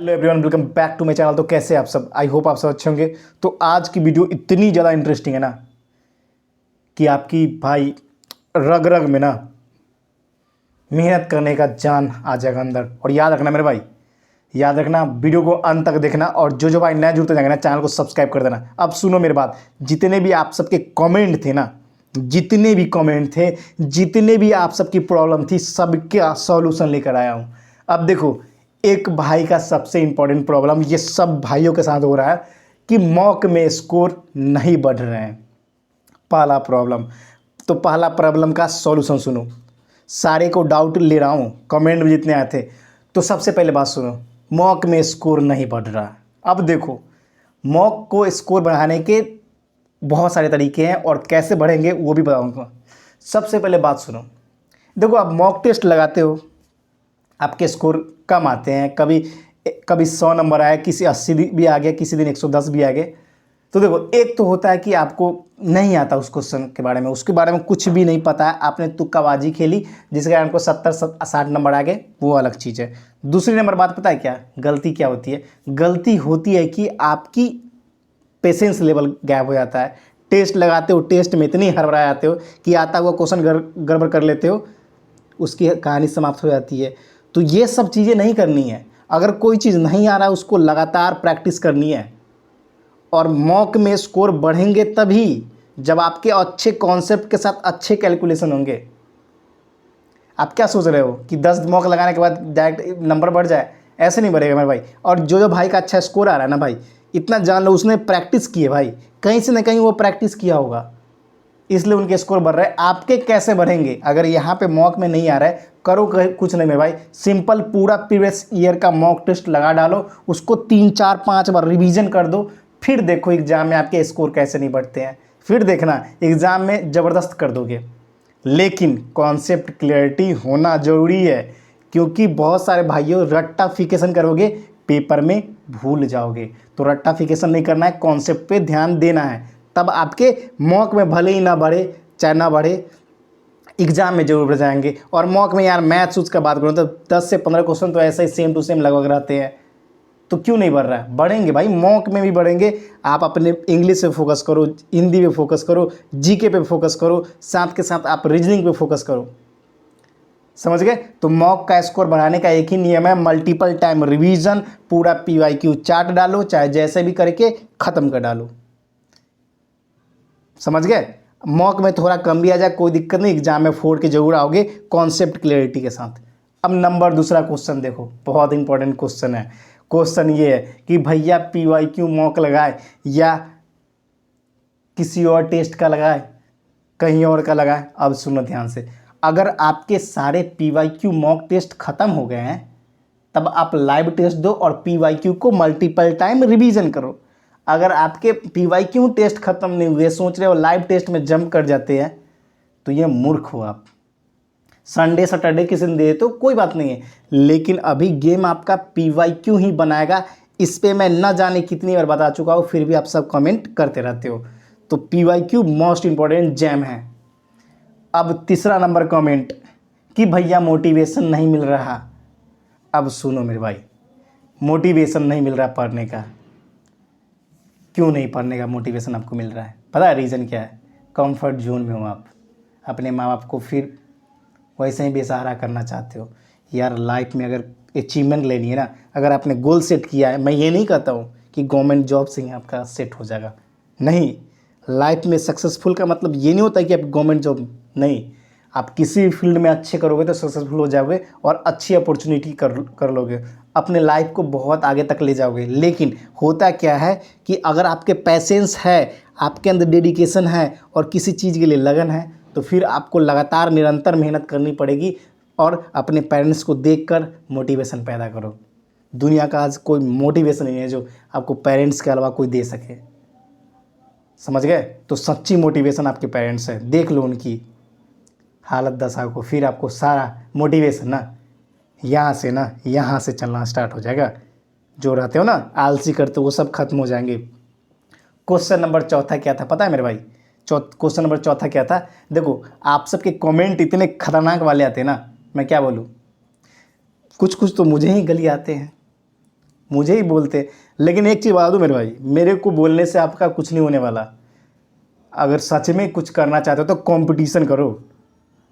Hello everyone, welcome back to my channel. तो कैसे आप सब? आई होप आप सब अच्छे होंगे। तो आज की वीडियो इतनी ज़्यादा इंटरेस्टिंग है ना कि आपकी भाई रग रग में ना मेहनत करने का जान आ जाएगा अंदर। और याद रखना मेरे भाई, याद रखना, वीडियो को अंत तक देखना। और जो भाई नए जुड़ते जाएंगे ना, चैनल को सब्सक्राइब कर देना। अब सुनो मेरी बात, जितने भी आप सबके कमेंट थे ना, जितने भी कमेंट थे, जितने भी आप सबकी प्रॉब्लम थी, सबका सॉल्यूशन लेकर आया हूँ। अब देखो, एक भाई का सबसे इंपॉर्टेंट प्रॉब्लम ये सब भाइयों के साथ हो रहा है कि मॉक में स्कोर नहीं बढ़ रहे हैं। पहला प्रॉब्लम, तो पहला प्रॉब्लम का सॉल्यूशन सुनो। सारे को डाउट ले रहा हूँ, कमेंट में जितने आए थे। तो सबसे पहले बात सुनो, मॉक में स्कोर नहीं बढ़ रहा। अब देखो, मॉक को स्कोर बढ़ाने के बहुत सारे तरीके हैं और कैसे बढ़ेंगे वो भी बताऊंगा। सबसे पहले बात सुनो, देखो आप मॉक टेस्ट लगाते हो, आपके स्कोर कम आते हैं। कभी कभी 100 नंबर आया, किसी 80 भी आ गया, किसी दिन 110 भी आ गए। तो देखो, एक तो होता है कि आपको नहीं आता उस क्वेश्चन के बारे में, उसके बारे में कुछ भी नहीं पता है, आपने तुक्काबाजी खेली जिसके कारण को 70-60 नंबर आ गए, वो अलग चीज़ है। दूसरी नंबर बात पता है क्या गलती क्या होती है? गलती होती है कि आपकी पेशेंस लेवल गैप हो जाता है। टेस्ट लगाते हो, टेस्ट में इतनी हड़बड़ा जाते हो कि आता हुआ क्वेश्चन गड़बड़ कर लेते हो, उसकी कहानी समाप्त हो जाती है। तो ये सब चीज़ें नहीं करनी है। अगर कोई चीज़ नहीं आ रहा है, उसको लगातार प्रैक्टिस करनी है। और मॉक में स्कोर बढ़ेंगे तभी जब आपके अच्छे कॉन्सेप्ट के साथ अच्छे कैलकुलेशन होंगे। आप क्या सोच रहे हो कि 10 मॉक लगाने के बाद डायरेक्ट नंबर बढ़ जाए? ऐसे नहीं बढ़ेगा मेरे भाई। और जो भाई का अच्छा स्कोर आ रहा है ना भाई, इतना जान लो उसने प्रैक्टिस की है भाई, कहीं से ना कहीं वो प्रैक्टिस किया होगा, इसलिए उनके स्कोर बढ़ रहे हैं। आपके कैसे बढ़ेंगे? अगर यहाँ पे मॉक में नहीं आ रहा है, करो कुछ नहीं मेरे भाई, सिंपल पूरा प्रीवियस ईयर का मॉक टेस्ट लगा डालो, उसको 3-4-5 बार रिवीजन कर दो, फिर देखो एग्जाम में आपके स्कोर कैसे नहीं बढ़ते हैं। फिर देखना एग्जाम में ज़बरदस्त कर दोगे। लेकिन कॉन्सेप्ट क्लियरिटी होना ज़रूरी है, क्योंकि बहुत सारे भाइयों रट्टाफिकेशन करोगे, पेपर में भूल जाओगे। तो रट्टाफिकेशन नहीं करना है, कॉन्सेप्ट पे ध्यान देना है, तब आपके मॉक में भले ही ना बढ़े, चाहे ना बढ़े, एग्जाम में जरूर बढ़ जाएंगे। और मॉक में यार मैथ्स उसका बात करूँ तो 10 से 15 क्वेश्चन तो ऐसे ही सेम टू सेम लगभग रहते हैं। तो क्यों नहीं बढ़ रहा है? बढ़ेंगे भाई, मॉक में भी बढ़ेंगे। आप अपने इंग्लिश पे फोकस करो, हिंदी पे फोकस करो, जीके पे फोकस करो, साथ के साथ आप रीजनिंग पे फोकस करो। समझ गए? तो मॉक का स्कोर बढ़ाने का एक ही नियम है, मल्टीपल टाइम रिवीजन। पूरा PYQ चार्ट डालो, चाहे जैसे भी करके ख़त्म कर डालो। समझ गए? मॉक में थोड़ा कम भी आ जाए कोई दिक्कत नहीं, एग्जाम में फोड़ के जरूर आओगे कॉन्सेप्ट क्लियरिटी के साथ। अब दूसरा क्वेश्चन देखो, बहुत इंपॉर्टेंट क्वेश्चन है। क्वेश्चन ये है कि भैया PYQ मॉक लगाए या किसी और टेस्ट का लगाए, कहीं और का लगाए? अब सुनो ध्यान से, अगर आपके सारे PYQ मॉक टेस्ट खत्म हो गए हैं, तब आप लाइव टेस्ट दो और PYQ को मल्टीपल टाइम रिवीजन करो। अगर आपके PYQ टेस्ट खत्म नहीं हुए, सोच रहे हो लाइव टेस्ट में जंप कर जाते हैं, तो ये मूर्ख हो आप। संडे सैटरडे किसी दिन दे तो कोई बात नहीं है, लेकिन अभी गेम आपका PYQ ही बनाएगा। इस पे मैं ना जाने कितनी बार बता चुका हूँ, फिर भी आप सब कमेंट करते रहते हो। तो PYQ मोस्ट इंपॉर्टेंट जैम है। अब तीसरा नंबर कमेंट कि भैया मोटिवेशन नहीं मिल रहा। अब सुनो मेरे भाई, मोटिवेशन नहीं मिल रहा पढ़ने का। क्यों नहीं पढ़ने का मोटिवेशन आपको मिल रहा है? पता है रीज़न क्या है? कंफर्ट जोन में हो आप, अपने माँ बाप को फिर वैसे ही बेसहारा करना चाहते हो। यार लाइफ में अगर अचीवमेंट लेनी है ना, अगर आपने गोल सेट किया है, मैं ये नहीं कहता हूँ कि गवर्नमेंट जॉब से ही आपका सेट हो जाएगा, नहीं। लाइफ में सक्सेसफुल का मतलब ये नहीं होता कि आप गवर्नमेंट जॉब, नहीं, आप किसी भी फील्ड में अच्छे करोगे तो सक्सेसफुल हो जाओगे और अच्छी अपॉर्चुनिटी कर लोगे, अपने लाइफ को बहुत आगे तक ले जाओगे। लेकिन होता क्या है कि अगर आपके पैसेंस है, आपके अंदर डेडिकेशन है और किसी चीज़ के लिए लगन है, तो फिर आपको लगातार निरंतर मेहनत करनी पड़ेगी। और अपने पेरेंट्स को देखकर मोटिवेशन पैदा करो। दुनिया का आज कोई मोटिवेशन नहीं है जो आपको पेरेंट्स के अलावा कोई दे सके। समझ गए? तो सच्ची मोटिवेशन आपके पेरेंट्स है, देख लो उनकी हालत दशा को, फिर आपको सारा मोटिवेशन ना यहाँ से चलना स्टार्ट हो जाएगा। जो रहते हो ना आलसी करते हो, वो सब खत्म हो जाएंगे। क्वेश्चन नंबर चौथा क्या था पता है मेरे भाई? क्वेश्चन नंबर चौथा क्या था? देखो, आप सबके कमेंट इतने खतरनाक वाले आते हैं ना, मैं क्या बोलूँ, कुछ कुछ तो मुझे ही गली आते हैं। मुझे ही बोलते। लेकिन एक चीज़ बता दूँ मेरे भाई, मेरे को बोलने से आपका कुछ नहीं होने वाला। अगर सच में कुछ करना चाहते हो तो कंपटीशन करो,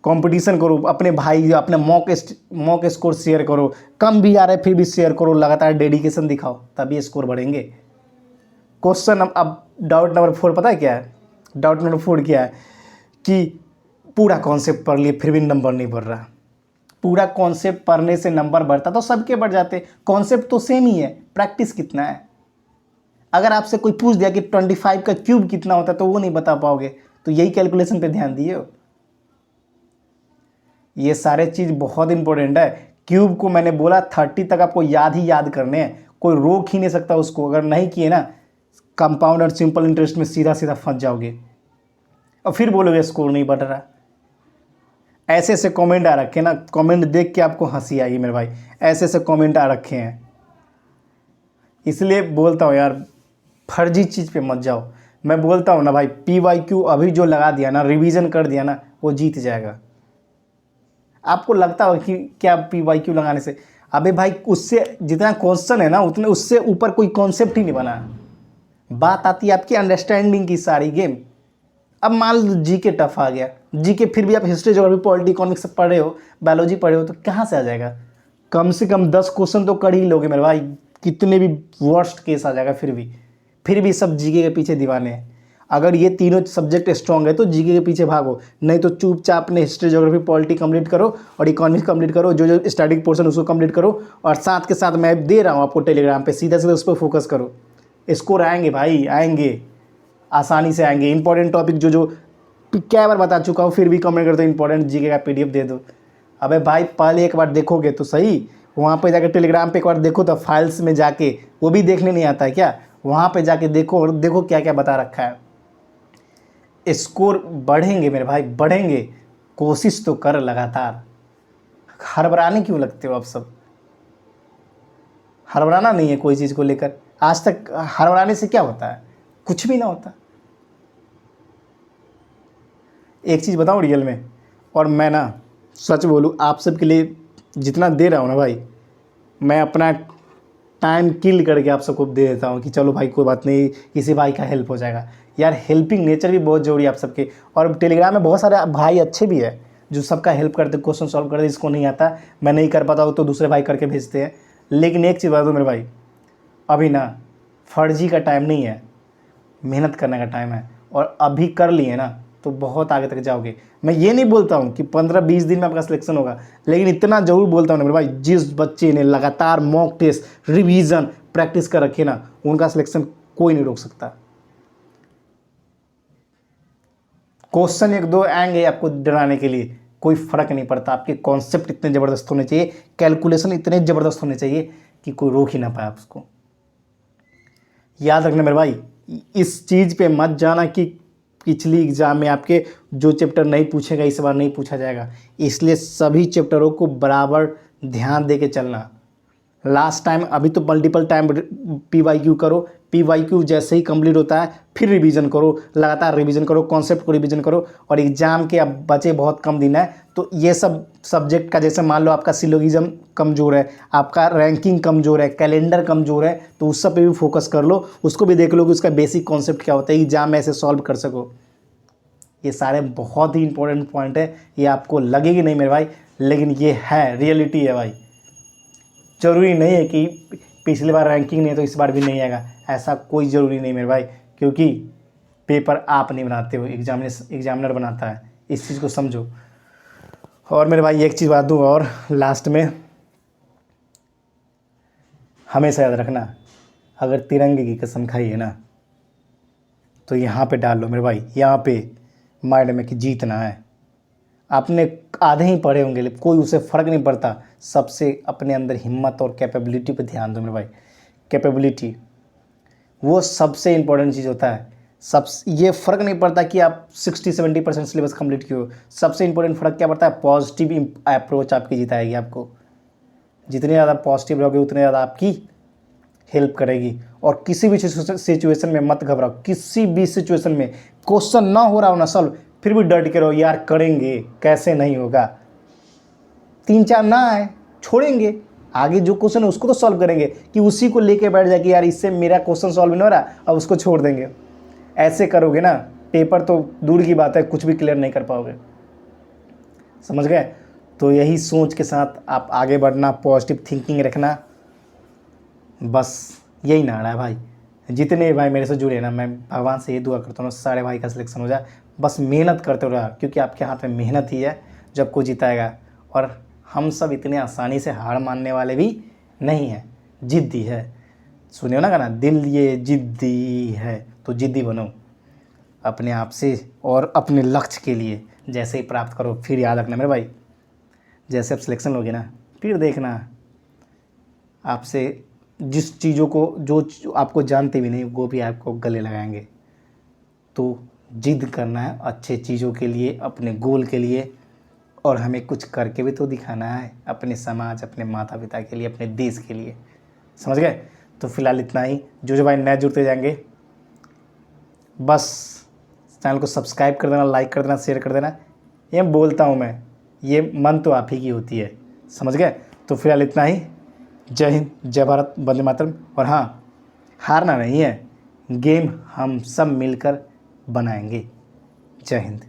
कंपटीशन करो, अपने भाई अपने मॉक स्कोर शेयर करो, कम भी आ रहा है फिर भी शेयर करो, लगातार डेडिकेशन दिखाओ, तभी स्कोर बढ़ेंगे। क्वेश्चन अब डाउट नंबर 4 पता है क्या है? डाउट नंबर 4 क्या है कि पूरा कॉन्सेप्ट पढ़ लिए फिर भी नंबर नहीं बढ़ रहा। पूरा कॉन्सेप्ट पढ़ने से नंबर बढ़ता तो सबके बढ़ जाते, कॉन्सेप्ट तो सेम ही है, प्रैक्टिस कितना है। अगर आपसे कोई पूछ दिया कि 25 का क्यूब कितना होता है तो वो नहीं बता पाओगे, तो यही कैलकुलेशन पे ध्यान दिए हो। ये सारे चीज़ बहुत इंपॉर्टेंट है। क्यूब को मैंने बोला 30 तक आपको याद ही याद करने हैं, कोई रोक ही नहीं सकता उसको। अगर नहीं किए ना, कंपाउंड और सिंपल इंटरेस्ट में सीधा सीधा फंस जाओगे और फिर बोलोगे स्कोर नहीं बढ़ रहा। ऐसे ऐसे कमेंट आ रखे ना, कमेंट देख के आपको हंसी आएगी मेरे भाई, ऐसे ऐसे कमेंट आ रखे हैं। इसलिए बोलता हूँ यार, फर्जी चीज़ पे मत जाओ। मैं बोलता हूँ ना भाई, PYQ अभी जो लगा दिया ना, रिवीजन कर दिया ना, वो जीत जाएगा। आपको लगता हो कि क्या PYQ लगाने से, अबे भाई उससे जितना क्वेश्चन है ना उतने उससे ऊपर कोई कॉन्सेप्ट ही नहीं बना। बात आती है आपकी अंडरस्टैंडिंग की सारी गेम। अब मान लो जीके टफ आ गया, जीके फिर भी आप हिस्ट्री ज्योग्राफी पॉलिटी इकोनॉमिक्स पढ़ रहे हो, बायोलॉजी पढ़े हो, तो कहाँ से आ जाएगा? कम से कम 10 क्वेश्चन तो कर ही लोगे मेरे भाई, कितने भी वर्स्ट केस आ जाएगा फिर भी सब जीके के पीछे दीवाने हैं। अगर ये तीनों सब्जेक्ट स्ट्रॉन्ग है तो जीके के पीछे भागो, नहीं तो चुपचाप अपने हिस्ट्री ज्योग्राफी पॉलिटी कंप्लीट करो और इकोनॉमिक्स कंप्लीट करो, जो जो स्टैटिक पोर्शन उसको कंप्लीट करो, और साथ के साथ मैं दे रहा हूँ आपको टेलीग्राम पे, सीधा सीधा उस पर फोकस करो। स्कोर आएंगे भाई, आएंगे, आसानी से आएंगे। इंपॉर्टेंट टॉपिक जो जो क्या बार बता चुका हूँ, फिर भी कमेंट करते हो इंपॉर्टेंट जीके का PDF दे दो। अबे भाई पहले एक बार देखोगे तो सही, वहाँ पे जाकर टेलीग्राम पे एक बार देखो तो फाइल्स में जाके, वो भी देखने नहीं आता है क्या? वहाँ पे जाके देखो और देखो क्या क्या बता रखा है। स्कोर बढ़ेंगे मेरे भाई, बढ़ेंगे, कोशिश तो कर लगातार। हड़बड़ाने क्यों लगते हो आप सब? हड़बड़ाना नहीं है कोई चीज़ को लेकर। आज तक हड़बड़ाने से क्या होता है? कुछ भी ना होता। एक चीज़ बताऊँ रियल में, और मैं ना सच बोलूँ आप सब के लिए जितना दे रहा हूँ ना भाई, मैं अपना टाइम किल करके आप सबको दे देता हूँ कि चलो भाई कोई बात नहीं, किसी भाई का हेल्प हो जाएगा। यार हेल्पिंग नेचर भी बहुत जरूरी है आप सबके। और टेलीग्राम में बहुत सारे भाई अच्छे भी है जो सबका हेल्प करते, क्वेश्चन सॉल्व करते। इसको नहीं आता, मैं नहीं कर पाता हूँ तो दूसरे भाई करके भेजते हैं। लेकिन एक चीज़ बता दो मेरे भाई, अभी ना फर्जी का टाइम नहीं है, मेहनत करने का टाइम है। और अभी कर लिए ना तो बहुत आगे तक जाओगे। मैं ये नहीं बोलता हूँ कि 15-20 दिन में आपका सिलेक्शन होगा, लेकिन इतना ज़रूर बोलता हूँ ना मेरे भाई, जिस बच्चे ने लगातार मॉक टेस्ट, रिवीजन, प्रैक्टिस कर रखे ना, उनका सिलेक्शन कोई नहीं रोक सकता। क्वेश्चन 1-2 आएंगे आपको डराने के लिए, कोई फ़र्क नहीं पड़ता। आपके कॉन्सेप्ट इतने ज़बरदस्त होने चाहिए, कैलकुलेशन इतने ज़बरदस्त होने चाहिए कि कोई रोक ही ना पाए उसको। याद रखना मेरे भाई, इस चीज़ पे मत जाना कि पिछली एग्ज़ाम में आपके जो चैप्टर नहीं पूछेगा इस बार नहीं पूछा जाएगा। इसलिए सभी चैप्टरों को बराबर ध्यान दे के चलना। लास्ट टाइम, अभी तो मल्टीपल टाइम PYQ करो, PYQ जैसे ही कंप्लीट होता है फिर रिवीजन करो, लगातार रिवीजन करो, कॉन्सेप्ट को रिवीजन करो। और एग्ज़ाम के अब बचे बहुत कम दिन है, तो ये सब सब्जेक्ट का, जैसे मान लो आपका सिलोगिज्म कमज़ोर है, आपका रैंकिंग कमज़ोर है, कैलेंडर कमज़ोर है, तो उस सब पे भी फोकस कर लो, उसको भी देख लो कि उसका बेसिक कॉन्सेप्ट क्या होता है, एग्ज़ाम में ऐसे सॉल्व कर सको। ये सारे बहुत ही इंपॉर्टेंट पॉइंट है। ये आपको लगेगी नहीं मेरे भाई, लेकिन ये है, रियलिटी है भाई। ज़रूरी नहीं है कि पिछली बार रैंकिंग नहीं है तो इस बार भी नहीं आएगा, ऐसा कोई ज़रूरी नहीं मेरे भाई, क्योंकि पेपर आप नहीं बनाते हो, एग्जामिनर बनाता है। इस चीज़ को समझो। और मेरे भाई एक चीज़ बात दूँ और लास्ट में, हमेशा याद रखना, अगर तिरंगे की कसम खाई है ना तो यहाँ पे डाल लो मेरे भाई, यहाँ पे माइंड में कि जीतना है। आपने आधे ही पढ़े होंगे, लेकिन कोई उसे फ़र्क नहीं पड़ता। सबसे अपने अंदर हिम्मत और कैपेबिलिटी पे ध्यान दो मेरे भाई। कैपेबिलिटी वो सबसे इम्पोर्टेंट चीज़ होता है। ये फ़र्क नहीं पड़ता कि आप 60-70% सिलेबस कंप्लीट किए हो। सबसे इम्पोर्टेंट फ़र्क क्या पड़ता है? पॉजिटिव अप्रोच आपकी जिताएगी आपको। जितने ज़्यादा पॉजिटिव रहोगे उतने ज़्यादा आपकी हेल्प करेगी। और किसी भी सिचुएशन में मत घबराओ, किसी भी सिचुएशन में क्वेश्चन ना हो रहा हो ना सॉल्व, फिर भी डट के रहो, यार करेंगे, कैसे नहीं होगा। 3-4 ना आए छोड़ेंगे, आगे जो क्वेश्चन है उसको तो सॉल्व करेंगे, कि उसी को लेके बैठ जाए कि यार इससे मेरा क्वेश्चन सॉल्व नहीं हो रहा, अब उसको छोड़ देंगे। ऐसे करोगे ना पेपर तो दूर की बात है, कुछ भी क्लियर नहीं कर पाओगे। समझ गए? तो यही सोच के साथ आप आगे बढ़ना, पॉजिटिव थिंकिंग रखना, बस यही नारा है भाई। जितने भाई मेरे से जुड़े ना, मैं भगवान से ये दुआ करता हूँ सारे भाई का सिलेक्शन हो जाए। बस मेहनत करते रहो यार, क्योंकि आपके हाथ में मेहनत ही है जब कोई जिताएगा। और हम सब इतने आसानी से हार मानने वाले भी नहीं हैं, जिद्दी है। सुनियो ना गाना, दिल ये जिद्दी है, तो जिद्दी बनो अपने आप से और अपने लक्ष्य के लिए। जैसे ही प्राप्त करो फिर याद रखना मेरे भाई, जैसे आप सिलेक्शन लोगे ना फिर देखना आपसे जिस चीज़ों को जो आपको जानते भी नहीं वो भी आपको गले लगाएंगे। तो जिद करना है अच्छे चीज़ों के लिए, अपने गोल के लिए, और हमें कुछ करके भी तो दिखाना है अपने समाज, अपने माता पिता के लिए, अपने देश के लिए। समझ गए? तो फिलहाल इतना ही। जो भाई नए जुड़ते जाएंगे बस चैनल को सब्सक्राइब कर देना, लाइक कर देना, शेयर कर देना। ये बोलता हूँ मैं, ये मन तो आप ही की होती है। समझ गए? तो फिलहाल इतना ही। जय हिंद, जय भारत, वंदे मातरम। और हाँ, हारना नहीं है, गेम हम सब मिलकर बनाएंगे। जय हिंद।